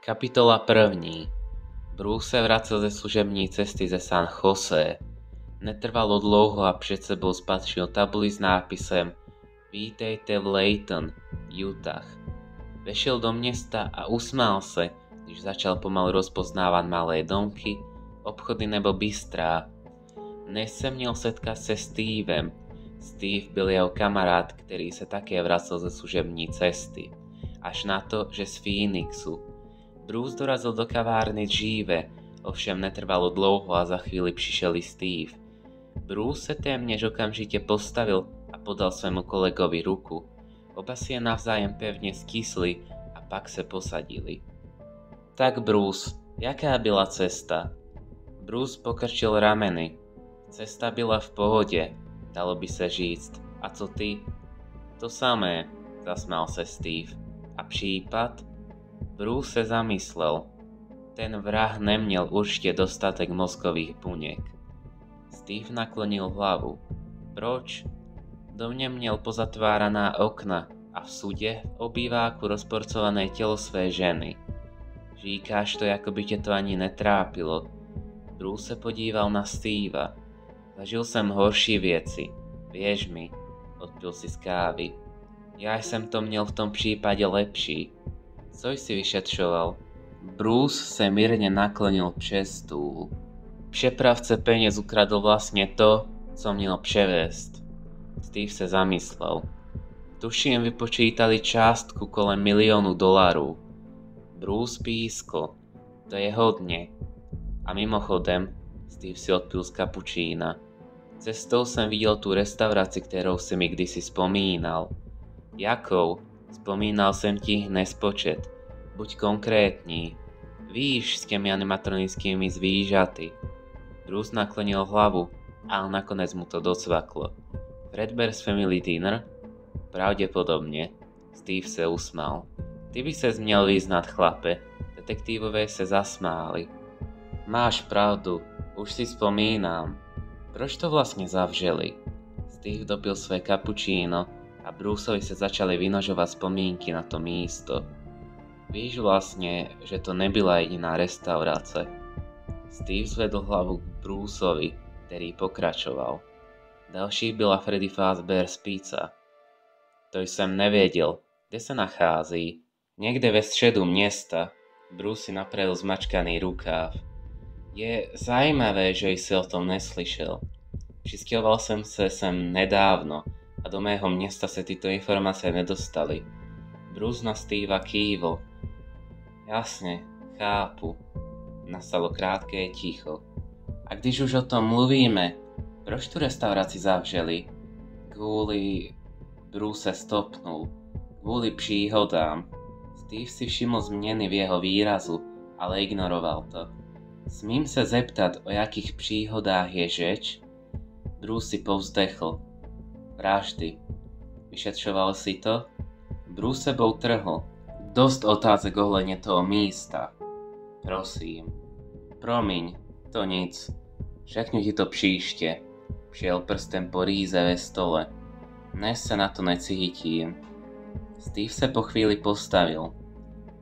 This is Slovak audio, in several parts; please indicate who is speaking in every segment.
Speaker 1: Kapitola 1. Bruce se vracel ze služební cesty ze San Jose. Netrvalo dlouho a před sebou spatřil tabuli s nápisem Vítejte v Layton, Utah. Vešel do města a usmál se, když začal pomalu rozpoznávat malé domky, obchody nebo bistrá. Dnes se měl setkat se Stevem. Steve byl jeho kamarád, který se také vracel ze služební cesty. Až na to, že z Phoenixu. Bruce dorazil do kavárny dříve, ovšem netrvalo dlouho a za chvíli přišel i Steve. Bruce se téměř okamžitě postavil a podal svému kolegovi ruku. Oba si je navzájem pevně skysli a pak se posadili. Tak Bruce, jaká byla cesta? Bruce pokrčil rameny. Cesta byla v pohodě, dalo by se říct. A co ty? To samé, zasmál se Steve. A případ? Bruce se zamyslel. Ten vrah neměl určitě dostatek mozkových buněk. Steve naklonil hlavu. Proč? Do mě měl pozatváraná okna a v sudě v obýváku rozporcované tělo své ženy. Říkáš to, jako by tě to ani netrápilo. Bruce se podíval na Steva. Zažil jsem horší věci. Věř mi, odpil si z kávy. Já jsem to měl v tom případě lepší. Co jsi vyšetřoval? Bruce se mírně naklonil přes stůl. Přepravce peněz ukradl vlastně to, co měl převést. Steve se zamyslel. Tuším, vypočítali částku kolem $1 000 000. Bruce pískl. To je hodně. A mimochodem, Steve si odpil z kapučína. Cestou jsem viděl tu restauraci, kterou si mi kdysi vzpomínal. Jakou? Vzpomínal jsem ti nespočet. Buď konkrétní. Víš, s těmi animatronickými zvířaty. Bruce naklonil hlavu, ale nakonec mu to docvaklo. Fredbear's Family Dinner? Pravděpodobně. Steve se usmál. Ty by ses měl vyznat, chlape. Detektívové se zasmáli. Máš pravdu, už si vzpomínám. Proč to vlastně zavřeli? Steve dopil své cappuccino a Bruceovi se začaly vynožovat vzpomínky na to místo. Víš vlastně, že to nebyla jediná restaurace. Steve zvedl hlavu k Bruceovi, který pokračoval. Další byla Freddy Fazbear's Pizza. To jsem nevěděl, kde se nachází. Někde ve středu města. Bruce si napravil zmačkaný rukáv. Je zajímavé, že jsi o tom neslyšel. Přistěhoval jsem se sem nedávno a do mého města se tyto informace nedostaly. Bruce na Steva kývl. Jasně, chápu. Nastalo krátké ticho. A když už o tom mluvíme, proč tu restauraci zavřeli? Kvůli... Bruce se stopnul. Kvůli příhodám. Steve si všiml změny v jeho výrazu, ale ignoroval to. Smím se zeptat, o jakých příhodách je řeč? Bruce si povzdechl. Vraždy. Vyšetřoval si to? Bruce sebou trhl. Dost otázek ohledně toho místa. Prosím. Promiň, to nic. Řeknu ti to příště. Přijel prstem po rýze ve stole. Dnes se na to necítím. Steve se po chvíli postavil.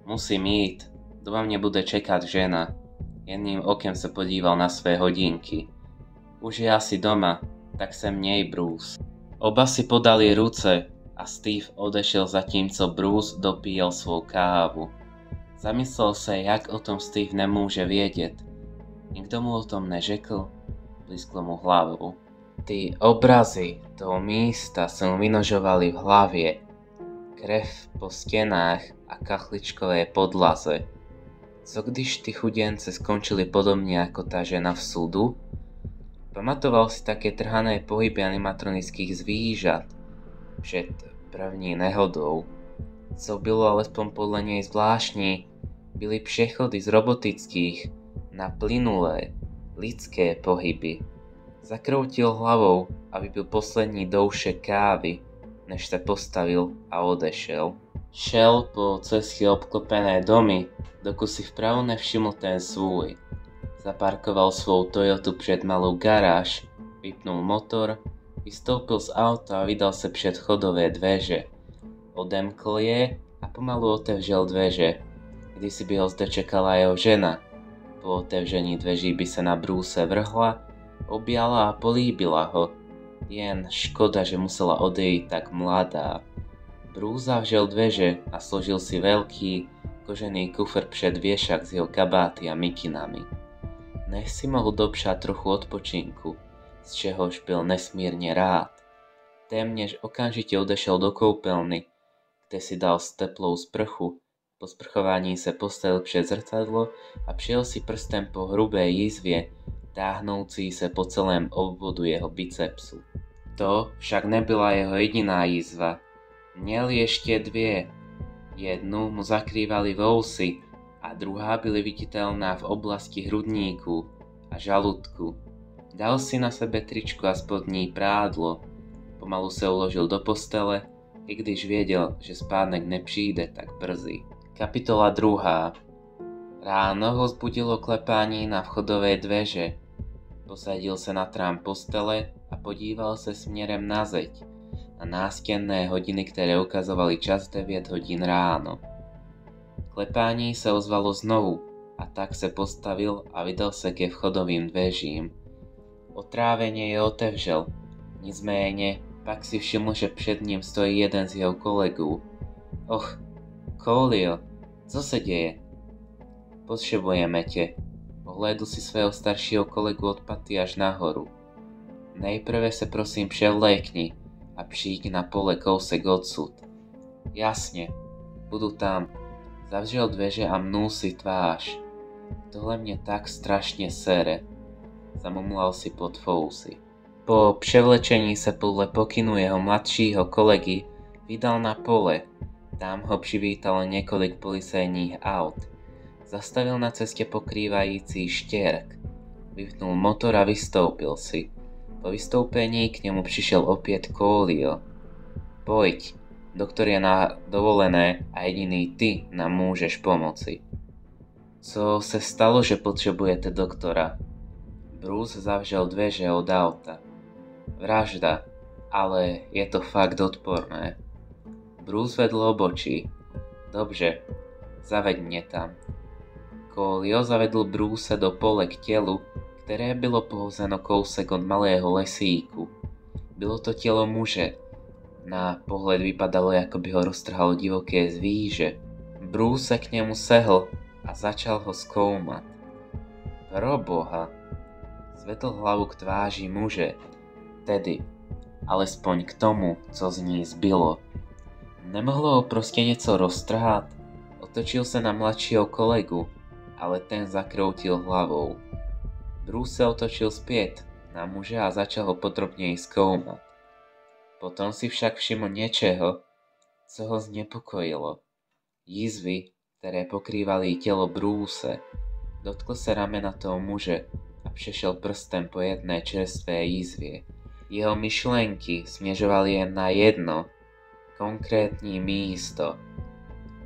Speaker 1: Musím jít. Doma mě bude čekat žena. Jedným okem se podíval na své hodinky. Už je asi doma, tak se měj, Bruce. Oba si podali ruce a Steve odešel zatímco Bruce dopíjel svou kávu. Zamyslel se, jak o tom Steve nemůže vědět. Nikdo mu o tom neřekl? Blisklo mu hlavou. Ty obrazy toho místa se mu vynožovaly v hlavě. Krev po stěnách a kachličkové podlaze. Co když ty chuděnce skončili podobně jako ta žena v sudu? Pamatoval si také trhané pohyby animatronických zvířat před první nehodou. Co bylo alespoň podle něj zvláštní, byly přechody z robotických na plynulé, lidské pohyby. Zakroutil hlavou, aby byl poslední doušek kávy, než se postavil a odešel. Šel po cestě obklopené domy, dokud si vpravo nevšiml ten svůj. Zaparkoval svou Toyotu před malou garáž, vypnul motor, vystoupil z auta a vydal se před chodové dveře. Odemkl je a pomalu otevřel dveře. Kdysi by ho zde čekala jeho žena. Po otevření dveří by se na Bruce vrhla, objala a políbila ho. Jen škoda, že musela odejít tak mladá. Bruce zavřel dveře a složil si veľký kožený kufr před viešak s jeho kabáty a mikinami. Nech si mohl dopřát trochu odpočinku, z čehož byl nesmírně rád. Téměř okamžitě odešel do koupelny, kde si dal teplou sprchu. Po sprchování se postavil před zrcadlo a přijel si prstem po hrubé jizvě, táhnoucí se po celém obvodu jeho bicepsu. To však nebyla jeho jediná jizva. Měl ještě dvě. Jednu mu zakrývali vousy a druhá byla viditelná v oblasti hrudníku a žaludku. Dal si na sebe tričko a spodní prádlo. Pomalu se uložil do postele, i když věděl, že spánek nepřijde tak brzy. Kapitola 2. Ráno ho zbudilo klepání na vchodové dveře. Posadil se na trám postele a podíval se směrem na zeď, na nástěnné hodiny, které ukazovaly čas 9 hodin ráno. Klepání se ozvalo znovu a tak se postavil a vydal se ke vchodovým dveřím. Otráveně je otevřel, nicméně pak si všiml, že před ním stojí jeden z jeho kolegů. Och, Colio, co se děje? Potřebujeme tě. Ohlédl si svého staršího kolegu od paty až nahoru. Nejprve se prosím převlékni a přijď na pole kousek odsud. Jasně, budu tam. Zavřel dveře a mnul si tvář. Tohle mě tak strašně sere. Zamumlal si pod fousy. Po převlečení se podle pokynu jeho mladšího kolegy vydal na pole. Tam ho přivítalo několik policejních aut. Zastavil na cestě pokrývající štěrk. Vypnul motor a vystoupil si. Po vystoupení k němu přišel opět Colio. Pojď, doktor je na dovolené a jediný ty nám můžeš pomoci. Co se stalo, že potřebujete doktora? Bruce zavřel dveře od auta. Vražda, ale je to fakt odporné. Bruce vedl obočí. Dobře, zaveď mě tam. Colio zavedl Bruce do pole k tělu, které bylo pohozeno kousek od malého lesíku. Bylo to tělo muže. Na pohled vypadalo, jako by ho roztrhalo divoké zvíře. Bruce se k němu sehl a začal ho zkoumat. Proboha! Zvedl hlavu k tváři muže, tedy alespoň k tomu, co z ní zbylo. Nemohlo ho prostě něco roztrhat? Otočil se na mladšího kolegu, ale ten zakroutil hlavou. Bruce se otočil zpět na muže a začal ho podrobněji zkoumat. Potom si však všiml něčeho, co ho znepokojilo. Jizvy, které pokrývaly tělo Bruce. Dotkl se ramena toho muže a přešel prstem po jedné čerstvé jizvě. Jeho myšlenky směřovaly jen na jedno, konkrétní místo.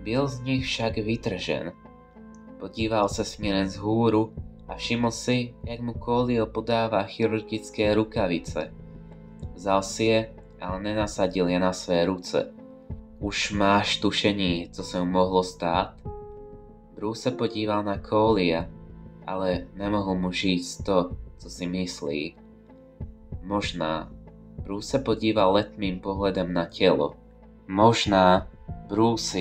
Speaker 1: Byl z nich však vytržen. Podíval se směrem vzhůru a všiml si, jak mu Colio podává chirurgické rukavice. Vzal si je, ale nenasadil je na své ruce. Už máš tušení, co se mu mohlo stát? Bruce se podíval na Colia, ale nemohl mu říct to, co si myslí. Možná. Bruce se podíval letmým pohledem na tělo. Možná. Bruce,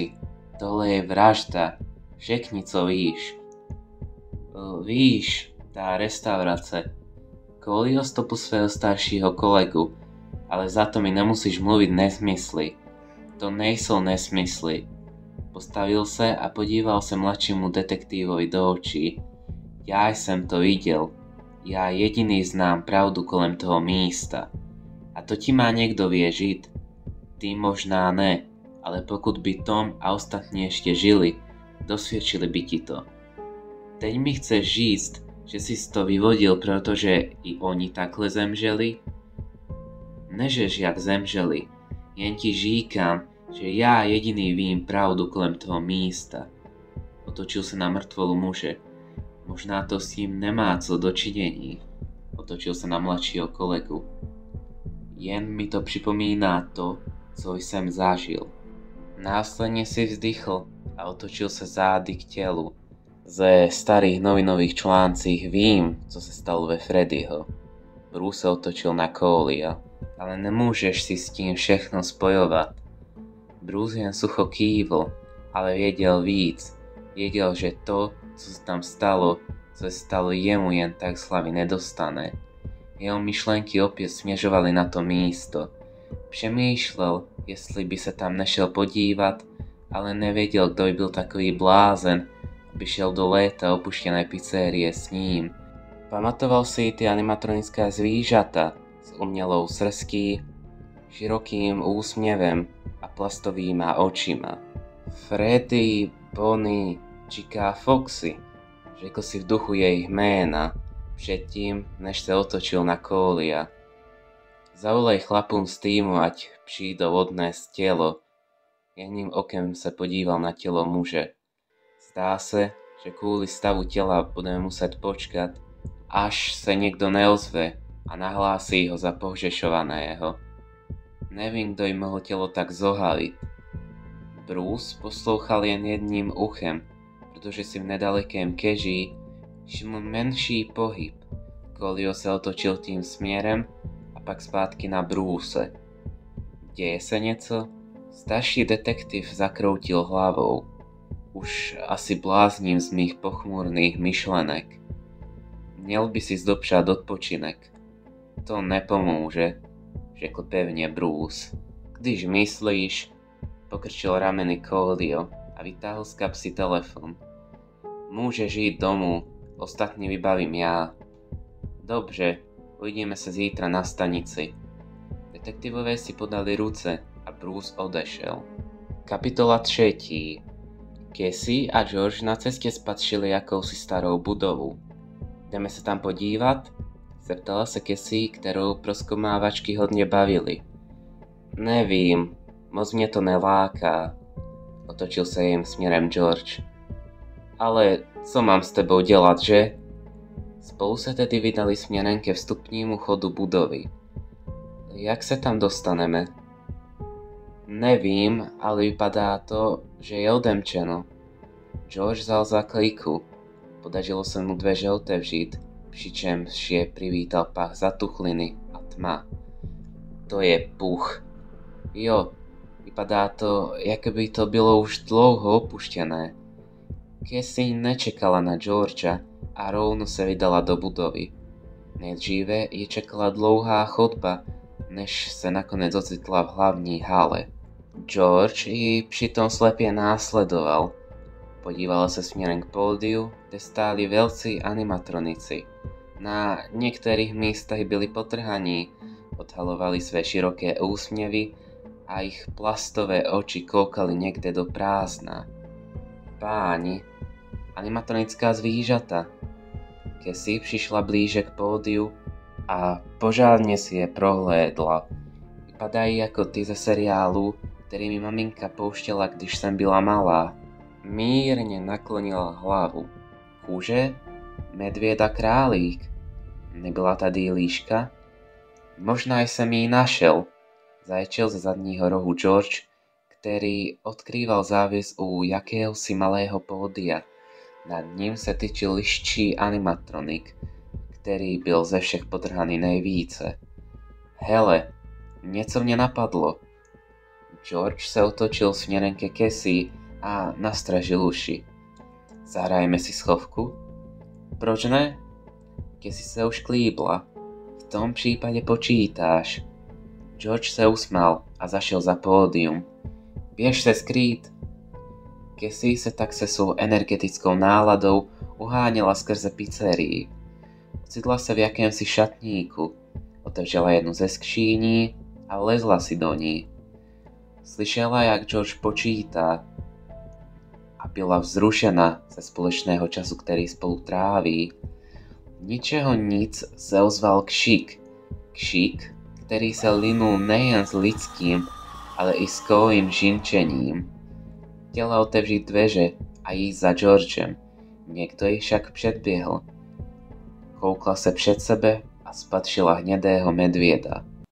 Speaker 1: tohle je vražda. Řekni, co víš. Víš, tá restaurace. Colio stopl svého staršího kolegu, ale za to mi nemusíš mluvit nesmysly. To nejsou nesmysly. Postavil se a podíval se mladšímu detektívovi do očí. Já jsem to viděl. Já jediný znám pravdu kolem toho místa. A to ti má někdo věřit? Ty možná ne, ale pokud by Tom a ostatní ještě žili, dosvědčili by ti to. Teď mi chceš říct, že jsi to vyvodil, protože i oni takhle zemřeli? Nežeš jak zemřeli, jen ti říkám, že já jediný vím pravdu kolem toho místa. Otočil se na mrtvolu muže. Možná to s ním nemá co dočinění. Otočil se na mladšího kolegu. Jen mi to připomíná to, co jsem zažil. Následně si vzdychl a otočil sa zády k telu. Ze starých novinových článcích vím, co se stalo ve Freddyho. Bruce se otočil na Coleya. Ale nemůžeš si s tím všechno spojovat. Bruce jen sucho kývl, ale věděl víc. Věděl, že to, co se tam stalo, co se stalo jemu, jen tak z hlavy nedostane. Jeho myšlenky opět směřovaly na to místo. Přemýšlel, jestli by se tam nešel podívat, ale nevěděl, kdo by byl takový blázen, aby šel do léta opuštěné pizzerie s ním. Pamatoval si ty animatronická zvířata s umělou srstí, širokým úsměvem a plastovýma očima. Freddy, Bonnie, Chica a Foxy, řekl si v duchu jejich jména, předtím, než se otočil na Coleya. Zavolej chlapům z týmu, ať přijdou odnést tělo. Jedným okem se podíval na tělo muže. Zdá se, že kvůli stavu těla budeme muset počkat, až se někdo neozve a nahlásí ho za pohřešovaného. Nevím, kdo jim mohl tělo tak zohalit. Bruce poslouchal jen jedním uchem, protože si v nedalekém keži všiml menší pohyb. Colio se otočil tím směrem a pak zpátky na Bruce. Děje se něco? Starší detektiv zakroutil hlavou. Už asi blázním z mých pochmurných myšlenek. Měl by si dopřát odpočinek. To nepomůže, řekl pevně Bruce. Když myslíš, pokrčil rameny Colio a vytáhl z kapsy telefon. Můžeš jít domů, ostatní vybavím já. Dobře, uvidíme se zítra na stanici. Detektivové si podali ruce a Bruce odešel. Kapitola 3. Cassie a George na cestě spatřili jakousi starou budovu. Jdeme se tam podívat? Zeptala se Cassie, kterou prozkomávačky hodně bavily. Nevím, moc mě to neláká. Otočil se jim směrem George. Ale co mám s tebou dělat, že? Spolu se tedy vydali směrem ke vstupnímu chodu budovy. Jak se tam dostaneme? Nevím, ale vypadá to, že je odemčeno. George vzal za kliku. Podařilo se mu dveře otevřít, přičemž je privítal pach zatuchliny a tma. To je puch. Jo, vypadá to, jak by to bylo už dlouho opuštěné. Cassie nečekala na Georgea a rovno se vydala do budovy. Nejdříve ji čekala dlouhá chodba, než se nakonec ocitla v hlavní hale. George ji přitom slepě následoval. Podívala se směrem k pódiu, kde stáli velcí animatronici. Na některých místech byli potrhaní, odhalovali své široké úsměvy a jejich plastové oči koukali někde do prázdna. Páni, animatronická zvířata. Cassie přišla blíže k pódiu a pořádně si je prohlédla. Vypadají jako ty ze seriálu, který mi maminka pouštěla, když jsem byla malá. Mírně naklonila hlavu. Kůže? Medvěd a králík. Nebyla tady líška? Možná jsem ji našel. Zajčel ze zadního rohu George, který odkrýval závěs u jakéhosi malého pódia. Nad ním se tyčil liščí animatronik, který byl ze všech potrhaný nejvíce. Hele, něco mě napadlo. George se otočil směrem ke Cassie a nastražil uši. Zahrajeme si schovku? Proč ne? Cassie se už klíbla. V tom případě počítáš. George se usmál a zašel za pódium. Běž se skrýt. Cassie se tak se svou energetickou náladou uháněla skrze pizzerii. Ocitla se v jakémsi šatníku, otevřela jednu ze skříní a lezla si do ní. Slyšela, jak George počítá a byla vzrušena ze společného času, který spolu tráví. Ničeho nic se ozval kšik. Kšik, který se linul nejen s lidským, ale i s kovým žinčením. Chtěla otevřít dveře a jít za Georgem. Někdo ji však předběhl. Koukla se před sebe a spatřila hnědého medvěda.